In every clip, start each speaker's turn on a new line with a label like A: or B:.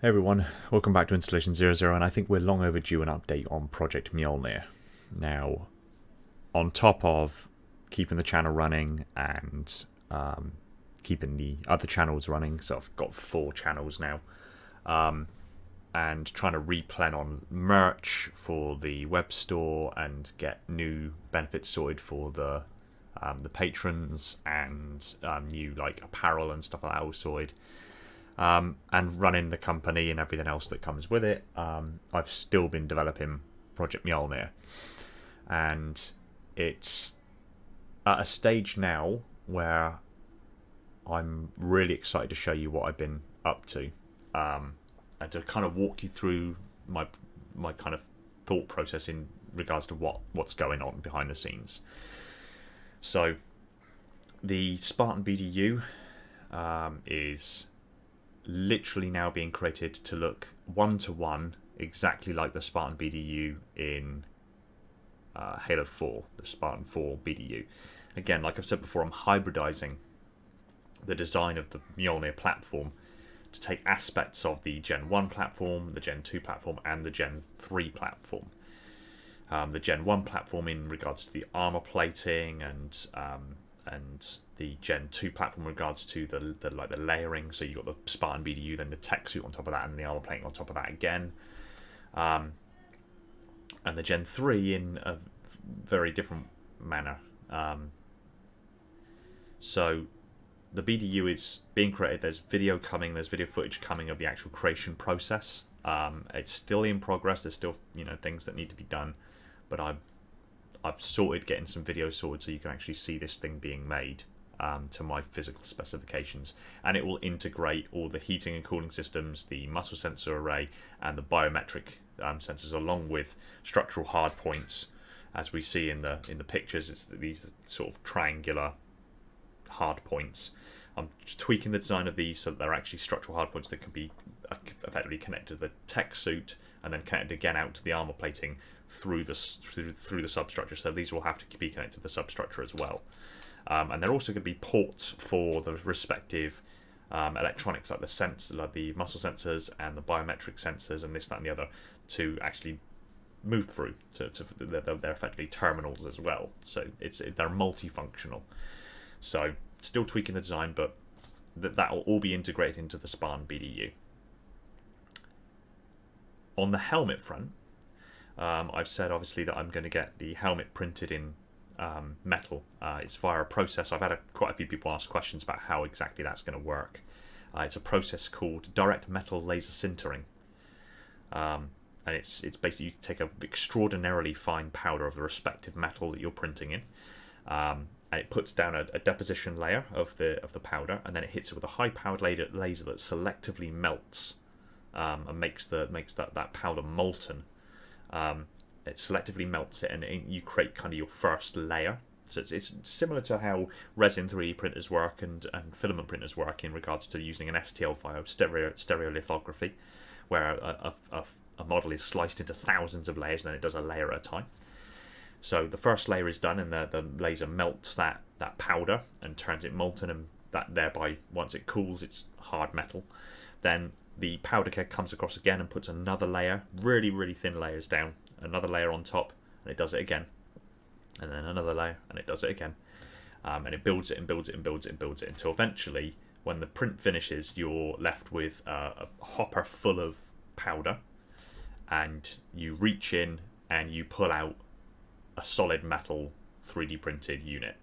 A: Hey everyone, welcome back to Installation 00, and I think we're long overdue an update on Project MJOLNIR. Now, on top of keeping the channel running and keeping the other channels running, so I've got 4 channels now, and trying to replan on merch for the web store and get new benefits sorted for the patrons and new like apparel and stuff like that all sorted. And running the company and everything else that comes with it, I've still been developing Project MJOLNIR, and it's at a stage now where I'm really excited to show you what I've been up to, and to kind of walk you through my kind of thought process in regards to what's going on behind the scenes. So the Spartan BDU is literally now being created to look one-to-one exactly like the Spartan BDU in Halo 4, the Spartan 4 BDU. Again, like I've said before, I'm hybridizing the design of the MJOLNIR platform to take aspects of the Gen 1 platform, the Gen 2 platform, and the Gen 3 platform. The Gen 1 platform in regards to the armor plating and the Gen 2 platform in regards to the layering. So you've got the Spartan BDU, then the tech suit on top of that, and the armor plating on top of that again. And the Gen 3 in a very different manner. So the BDU is being created. There's video coming. There's video footage coming of the actual creation process. It's still in progress. There's still things that need to be done, but I've sorted getting some video sorted so you can actually see this thing being made to my physical specifications, and it will integrate all the heating and cooling systems, the muscle sensor array, and the biometric sensors, along with structural hard points, as we see in the pictures. It's these sort of triangular hard points. I'm tweaking the design of these so that they're actually structural hard points that can be effectively connected to the tech suit and then connected again out to the armor plating through the substructure. So these will have to be connected to the substructure as well. And they're also going to be ports for the respective electronics, like the muscle sensors and the biometric sensors and this, that, and the other, to actually move through. They're effectively terminals as well. So they're multifunctional. So still tweaking the design, but that will all be integrated into the Spartan BDU. On the helmet front, I've said obviously that I'm going to get the helmet printed in metal. It's via a process. I've had quite a few people ask questions about how exactly that's going to work. It's a process called direct metal laser sintering, and it's basically you take an extraordinarily fine powder of the respective metal that you're printing in, and it puts down a deposition layer of the powder, and then it hits it with a high-powered laser that selectively melts and makes that powder molten. It selectively melts it, and you create kind of your first layer. So it's similar to how resin 3D printers work and filament printers work in regards to using an STL file, stereolithography, where a model is sliced into thousands of layers, and then it does a layer at a time. So the first layer is done, and the laser melts that powder and turns it molten, and that thereby, once it cools, it's hard metal. Then the powder keg comes across again and puts another layer, really, really thin layers down, another layer on top, and it does it again. And then another layer, and it does it again. And it builds it and builds it and builds it and builds it until eventually, when the print finishes, you're left with a hopper full of powder, and you reach in and you pull out a solid metal 3D printed unit.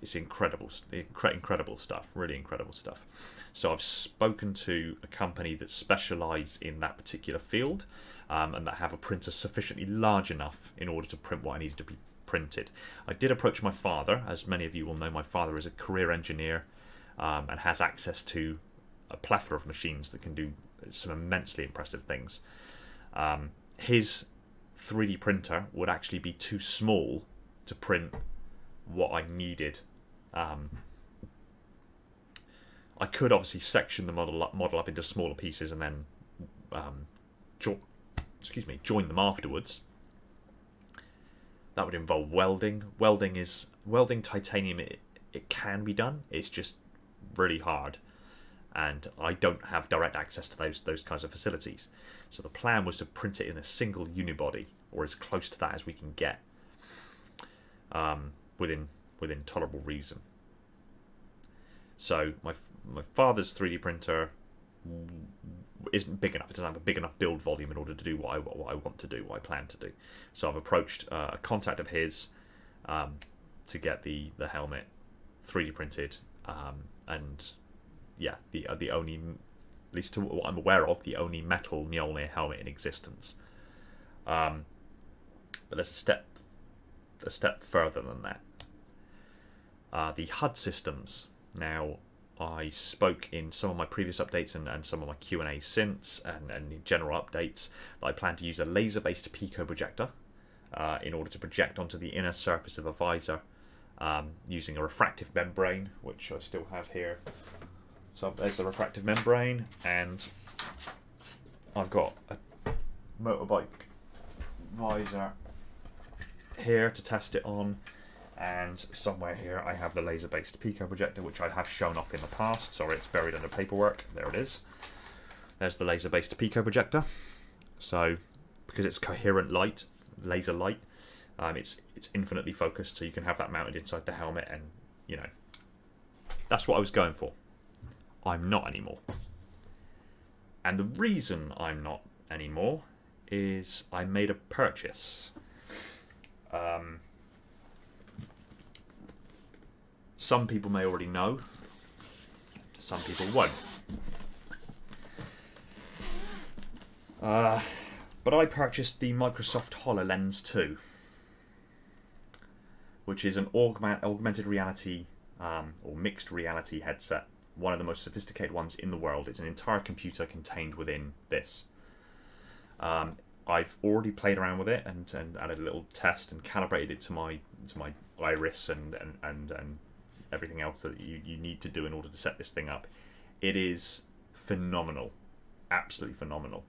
A: It's incredible stuff, really incredible stuff. So I've spoken to a company that specialise in that particular field, and that have a printer sufficiently large enough in order to print what I needed to be printed. I did approach my father. As many of you will know, my father is a career engineer and has access to a plethora of machines that can do some immensely impressive things. His 3D printer would actually be too small to print what I needed. I could obviously section the model up into smaller pieces and then join them afterwards. That would involve welding. Welding titanium. It can be done. It's just really hard, and I don't have direct access to those kinds of facilities. So the plan was to print it in a single unibody, or as close to that as we can get, within tolerable reason. So my father's 3D printer isn't big enough. It doesn't have a big enough build volume in order to do what I want to do, what I plan to do. So I've approached a contact of his to get the helmet 3D printed, and yeah, the only, at least to what I'm aware of, the only metal MJOLNIR helmet in existence. But there's a step further than that. The HUD systems. Now, I spoke in some of my previous updates and some of my Q&A since, and general updates, that I plan to use a laser-based pico projector in order to project onto the inner surface of a visor using a refractive membrane, which I still have here. So there's the refractive membrane, and I've got a motorbike visor here to test it on, and somewhere here I have the laser-based pico projector, which I have shown off in the past. Sorry, it's buried under paperwork. There it is. There's the laser-based pico projector. So because it's coherent light, laser light, it's infinitely focused, so you can have that mounted inside the helmet, and you know, that's what I was going for. I'm not anymore. And the reason I'm not anymore is I made a purchase. Some people may already know, some people won't. But I purchased the Microsoft HoloLens 2, which is an augmented reality or mixed reality headset, one of the most sophisticated ones in the world. It's an entire computer contained within this. I've already played around with it and added a little test and calibrated it to my iris and everything else that you need to do in order to set this thing up. It is phenomenal, absolutely phenomenal.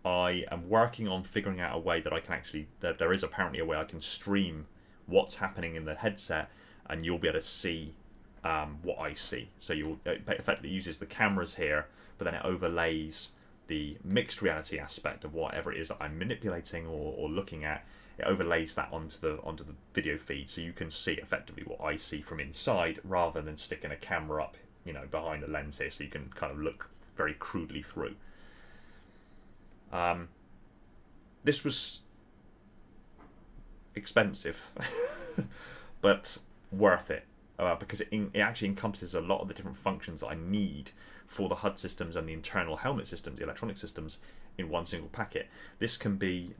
A: I am working on figuring out a way that I can actually, there is apparently a way I can stream what's happening in the headset, and you'll be able to see what I see. So it effectively uses the cameras here, but then it overlays the mixed reality aspect of whatever it is that I'm manipulating or looking at. It overlays that onto the video feed, so you can see effectively what I see from inside, rather than sticking a camera up, you know, behind the lens here, so you can kind of look very crudely through. This was expensive, but worth it, because it actually encompasses a lot of the different functions that I need for the HUD systems and the internal helmet systems, the electronic systems, in one single packet. This can be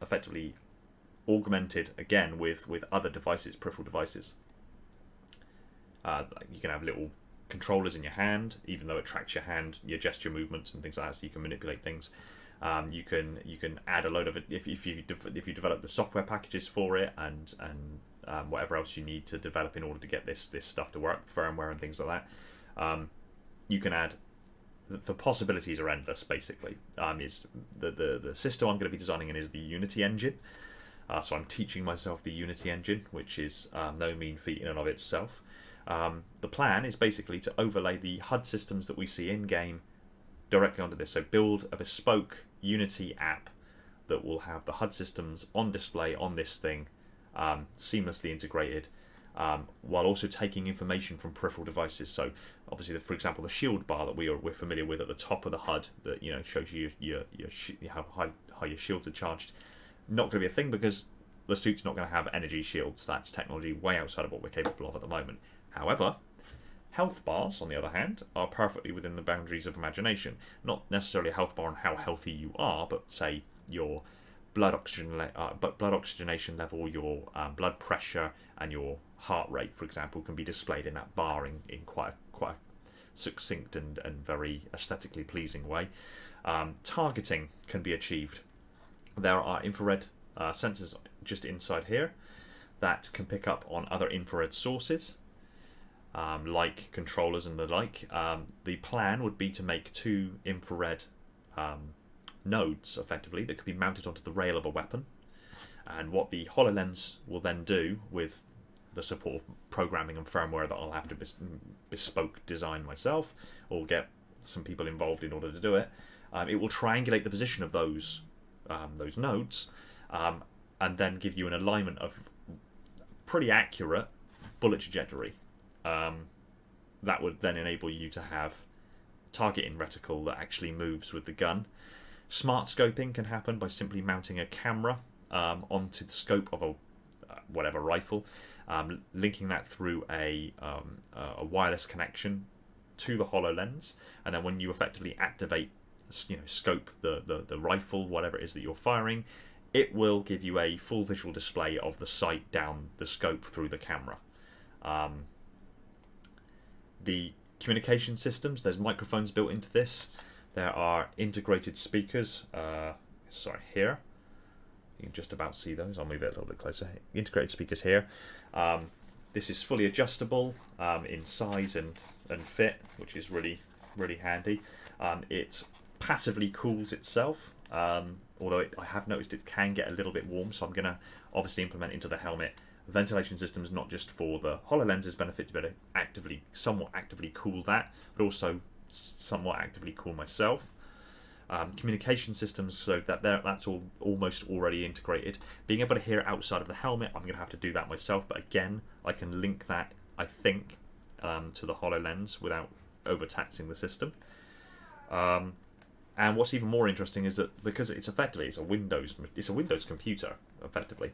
A: effectively augmented again with other devices, peripheral devices. You can have little controllers in your hand, even though it tracks your hand, your gesture movements and things like that, so you can manipulate things. You can add a load of it if you develop the software packages for it, and whatever else you need to develop in order to get this stuff to work, firmware and things like that. You can add. The possibilities are endless. Basically, is the system I'm going to be designing in is the Unity engine. So I'm teaching myself the Unity engine, which is no mean feat in and of itself. The plan is basically to overlay the HUD systems that we see in game directly onto this. So build a bespoke Unity app that will have the HUD systems on display on this thing, seamlessly integrated, while also taking information from peripheral devices. So obviously, for example, the shield bar that we're familiar with at the top of the HUD, that shows you how high your shields are charged. Not going to be a thing because the suit's not going to have energy shields. That's technology way outside of what we're capable of at the moment. However, health bars, on the other hand, are perfectly within the boundaries of imagination. Not necessarily a health bar on how healthy you are, but say your blood oxygenation level, your blood pressure, and your heart rate, for example, can be displayed in that bar in quite a succinct and very aesthetically pleasing way. Targeting can be achieved. There are infrared sensors just inside here that can pick up on other infrared sources, like controllers and the like. The plan would be to make 2 infrared nodes, effectively, that could be mounted onto the rail of a weapon. And what the HoloLens will then do with the support of programming and firmware that I'll have to bespoke design myself, or get some people involved in order to do it. It will triangulate the position of those nodes, and then give you an alignment of pretty accurate bullet trajectory. That would then enable you to have targeting reticle that actually moves with the gun. Smart scoping can happen by simply mounting a camera onto the scope of a whatever rifle, linking that through a wireless connection to the HoloLens, and then when you effectively activate, scope the rifle, whatever it is that you're firing, it will give you a full visual display of the sight down the scope through the camera. The communication systems, there's microphones built into this. There are integrated speakers, here. You can just about see those. I'll move it a little bit closer. Integrated speakers here. This is fully adjustable in size and fit, which is really, really handy. It passively cools itself, although I have noticed it can get a little bit warm, so I'm going to obviously implement into the helmet ventilation systems, not just for the HoloLens's benefit to be able to somewhat actively cool that, but also somewhat actively cool myself. Communication systems, so that's all almost already integrated. Being able to hear outside of the helmet, I'm going to have to do that myself, but again, I can link that, I think, to the HoloLens without overtaxing the system. And what's even more interesting is that because it's a Windows computer, effectively,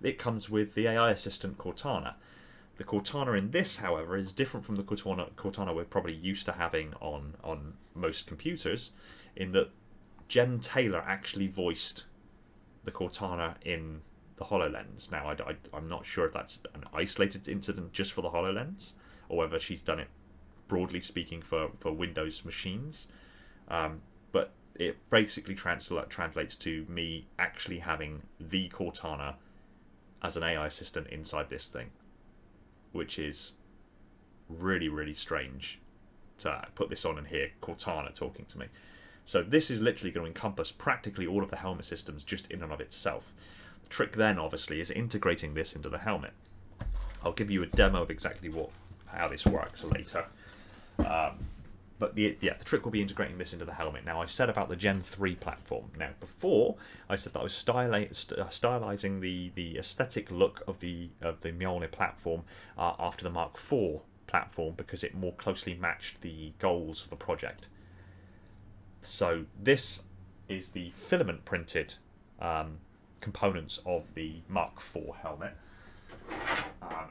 A: it comes with the AI assistant Cortana. The Cortana in this, however, is different from the Cortana we're probably used to having on most computers, in that Jen Taylor actually voiced the Cortana in the HoloLens. Now, I'm not sure if that's an isolated incident just for the HoloLens, or whether she's done it broadly speaking for Windows machines. But it basically translates to me actually having the Cortana as an AI assistant inside this thing, which is really, really strange to put this on and hear Cortana talking to me. So this is literally going to encompass practically all of the helmet systems just in and of itself. The trick then, obviously, is integrating this into the helmet. I'll give you a demo of exactly how this works later. But the trick will be integrating this into the helmet. Now, I said about the Gen 3 platform. Now, before, I said that I was stylizing the aesthetic look of the MJOLNIR platform after the Mark IV platform, because it more closely matched the goals of the project. So this is the filament printed components of the Mark IV helmet,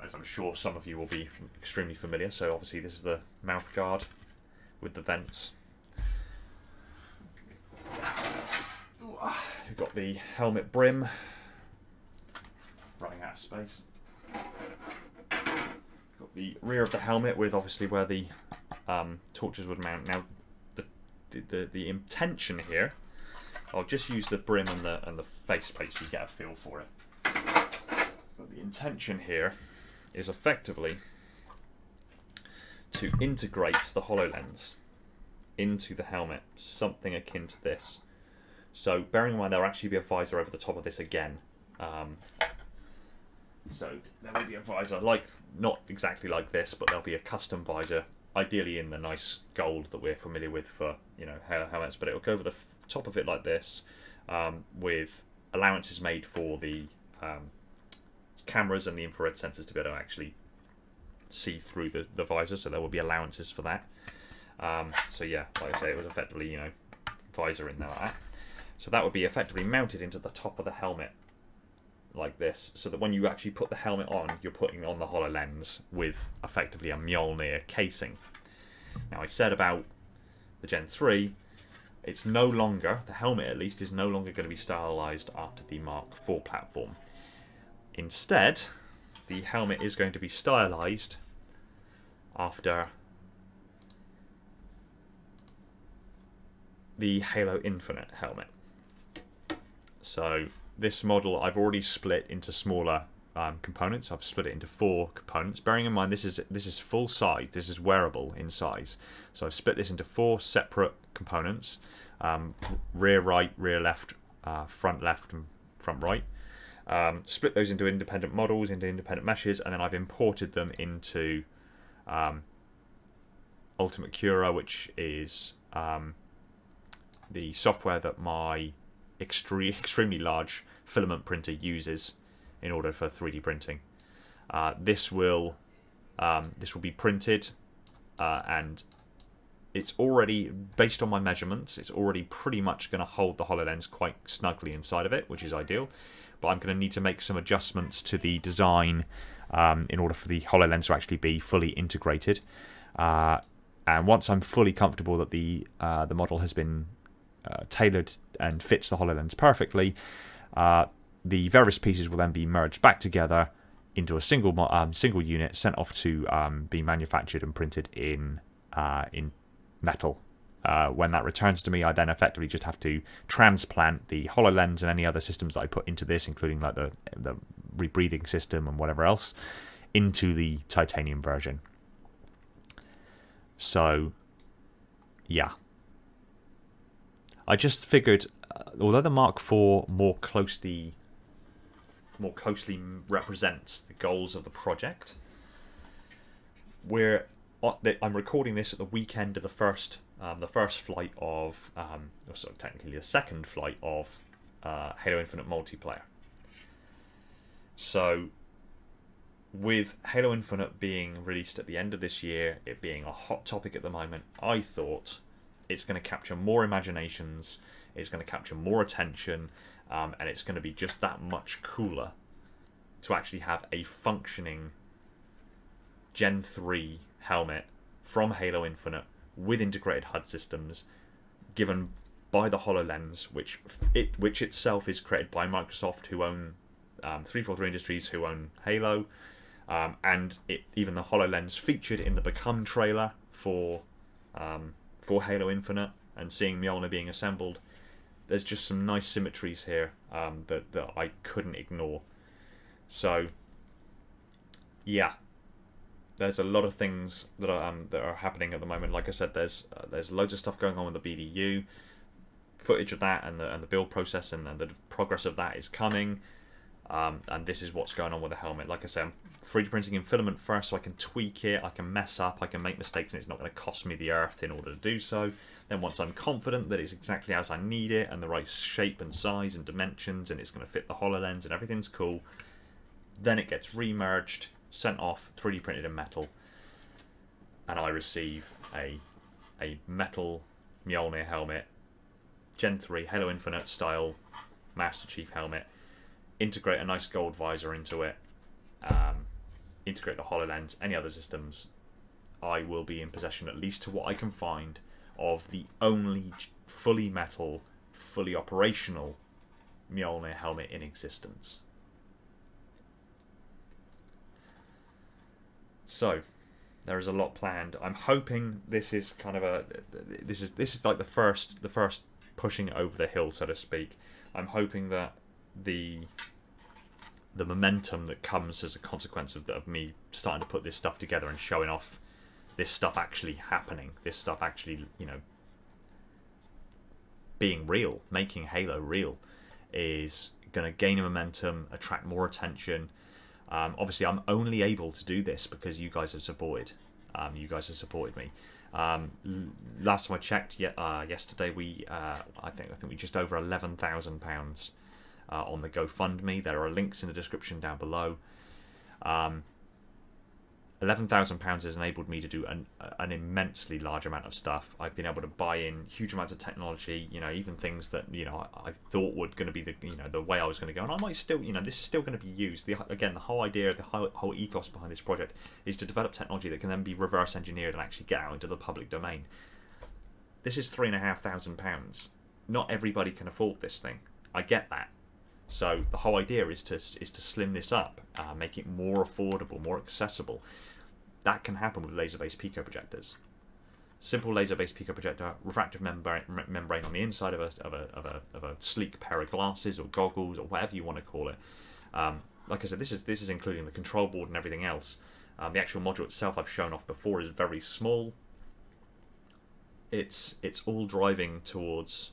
A: as I'm sure some of you will be extremely familiar. So obviously this is the mouth guard with the vents. We've got the helmet brim, running out of space. Got the rear of the helmet with obviously where the torches would mount. Now the intention here, I'll just use the brim and the faceplate so you get a feel for it. But the intention here is effectively to integrate the HoloLens into the helmet, something akin to this. So bearing in mind there'll actually be a visor over the top of this again. So there will be a visor, not exactly like this, but there'll be a custom visor, ideally in the nice gold that we're familiar with for helmets, but it'll go over the top of it like this, with allowances made for the cameras and the infrared sensors to be able to actually see through the visor, so there will be allowances for that. So yeah, like I say, it was effectively visor in there like that. So that would be effectively mounted into the top of the helmet like this, so that when you actually put the helmet on, you're putting on the HoloLens with effectively a MJOLNIR casing. Now I said about the Gen 3, it's no longer, the helmet at least, is no longer going to be stylized after the Mark IV platform. Instead, the helmet is going to be stylized after the Halo Infinite helmet. So this model I've already split into smaller components. I've split it into 4 components. Bearing in mind this is full size, this is wearable in size. So I've split this into 4 separate components: rear right, rear left, front left, and front right. split those into independent models, into independent meshes, and then I've imported them into Ultimate Cura, which is the software that my extremely large filament printer uses in order for 3D printing. This will be printed, and it's already, based on my measurements, it's already pretty much going to hold the HoloLens quite snugly inside of it, which is ideal. But I'm going to need to make some adjustments to the design in order for the HoloLens to actually be fully integrated. And once I'm fully comfortable that the model has been tailored and fits the HoloLens perfectly, the various pieces will then be merged back together into a single unit, sent off to be manufactured and printed in metal. When that returns to me, I then effectively just have to transplant the HoloLens and any other systems that I put into this, including like the rebreathing system and whatever else, into the titanium version. So, yeah. I just figured, although the Mark IV more closely represents the goals of the project, I'm recording this at the weekend of the first flight of, or sort of technically the second flight of Halo Infinite multiplayer. So, with Halo Infinite being released at the end of this year, it being a hot topic at the moment, I thought it's going to capture more imaginations, it's going to capture more attention, and it's going to be just that much cooler to actually have a functioning Gen 3 helmet from Halo Infinite with integrated HUD systems, given by the HoloLens, which itself is created by Microsoft, who own 343 Industries, who own Halo, and even the HoloLens featured in the Become trailer for Halo Infinite, and seeing Mjolnir being assembled. There's just some nice symmetries here that I couldn't ignore. So, yeah. There's a lot of things that are happening at the moment. Like I said, there's loads of stuff going on with the BDU. Footage of that and the build process and the progress of that is coming. And this is what's going on with the helmet. Like I said, I'm 3D printing in Filament first, so I can tweak it, I can mess up, I can make mistakes, and it's not going to cost me the earth in order to do so. Then once I'm confident that it's exactly as I need it, and the right shape and size and dimensions, and it's going to fit the HoloLens and everything's cool, then it gets remerged, sent off, 3D printed in metal, and I receive a metal Mjolnir helmet, Gen 3 Halo Infinite style Master Chief helmet, integrate a nice gold visor into it, integrate the HoloLens, any other systems. I will be in possession, at least to what I can find, of the only fully metal, fully operational Mjolnir helmet in existence. So, there is a lot planned. I'm hoping this is kind of this is like the first pushing it over the hill, so to speak. I'm hoping that the momentum that comes as a consequence of me starting to put this stuff together and showing off this stuff actually happening, this stuff actually, you know, being real, making Halo real, is going to gain a momentum, attract more attention. Obviously, I'm only able to do this because you guys have supported. You guys have supported me. Last time I checked, yesterday, I think we just over £11,000 on the Gofundme. There are links in the description down below. £11,000 has enabled me to do an immensely large amount of stuff. I've been able to buy in huge amounts of technology, you know, even things that, you know, I thought were going to be the way I was going to go, and I might still, you know, this is still going to be used. Again, the whole idea, the whole ethos behind this project is to develop technology that can then be reverse engineered and actually get out into the public domain. This is £3,500. Not everybody can afford this thing. I get that. So the whole idea is to slim this up, make it more affordable, more accessible. That can happen with laser-based pico projectors. Simple laser-based pico projector, refractive membrane on the inside of a sleek pair of glasses or goggles or whatever you want to call it. Like I said, this is including the control board and everything else. The actual module itself I've shown off before is very small. It's all driving towards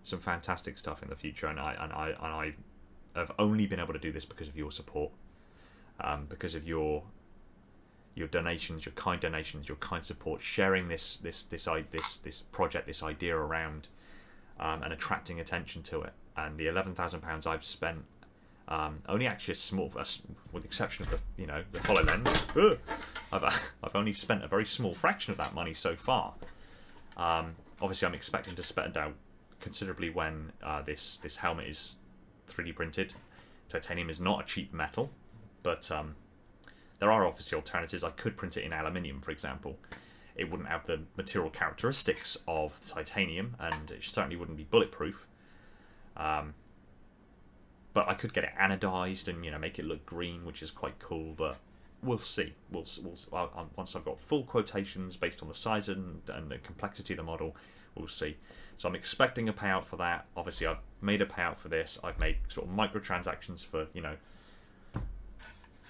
A: some fantastic stuff in the future, and I have only been able to do this because of your support, because of your donations, your kind support, sharing this project, this idea around, and attracting attention to it. And the £11,000 I've spent, only actually a small, with the exception of the HoloLens, I've only spent a very small fraction of that money so far. Obviously, I'm expecting to spend out considerably when this helmet is 3D printed. Titanium is not a cheap metal, but there are obviously alternatives. I could print it in aluminium, for example. It wouldn't have the material characteristics of titanium, and it certainly wouldn't be bulletproof. But I could get it anodized and make it look green, which is quite cool. But we'll see. Once I've got full quotations based on the size and the complexity of the model, we'll see. So I'm expecting a payout for that. Obviously, I've made a payout for this. I've made sort of microtransactions for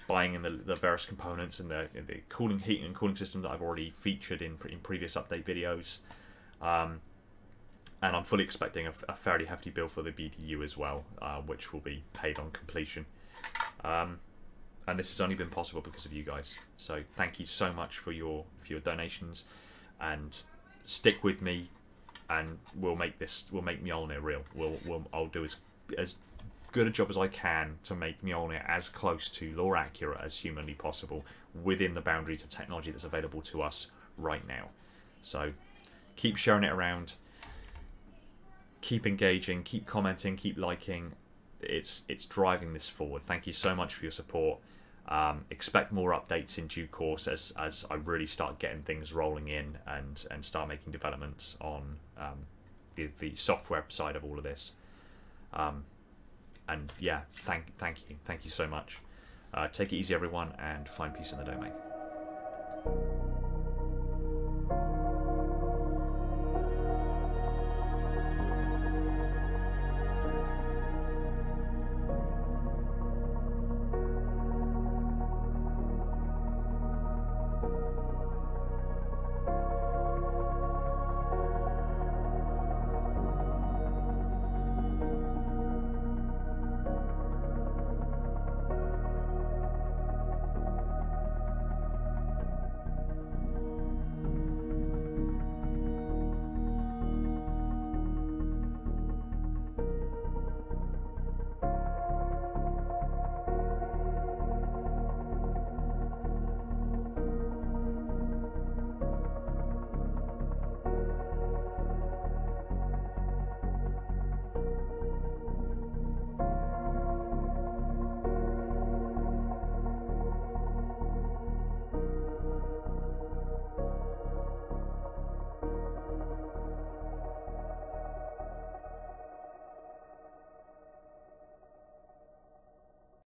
A: buying in the various components and the cooling, heating, and cooling system that I've already featured in previous update videos. And I'm fully expecting a fairly hefty bill for the BDU as well, which will be paid on completion. And this has only been possible because of you guys. So thank you so much for your donations, and stick with me, and we'll make MJOLNIR real. I'll do as good a job as I can to make MJOLNIR as close to lore accurate as humanly possible within the boundaries of technology that's available to us right now. So keep sharing it around, keep engaging, keep commenting, keep liking. It's driving this forward. Thank you so much for your support. Expect more updates in due course as I really start getting things rolling in and start making developments on the software side of all of this. And yeah, thank you so much. Take it easy, everyone, and find peace in the domain.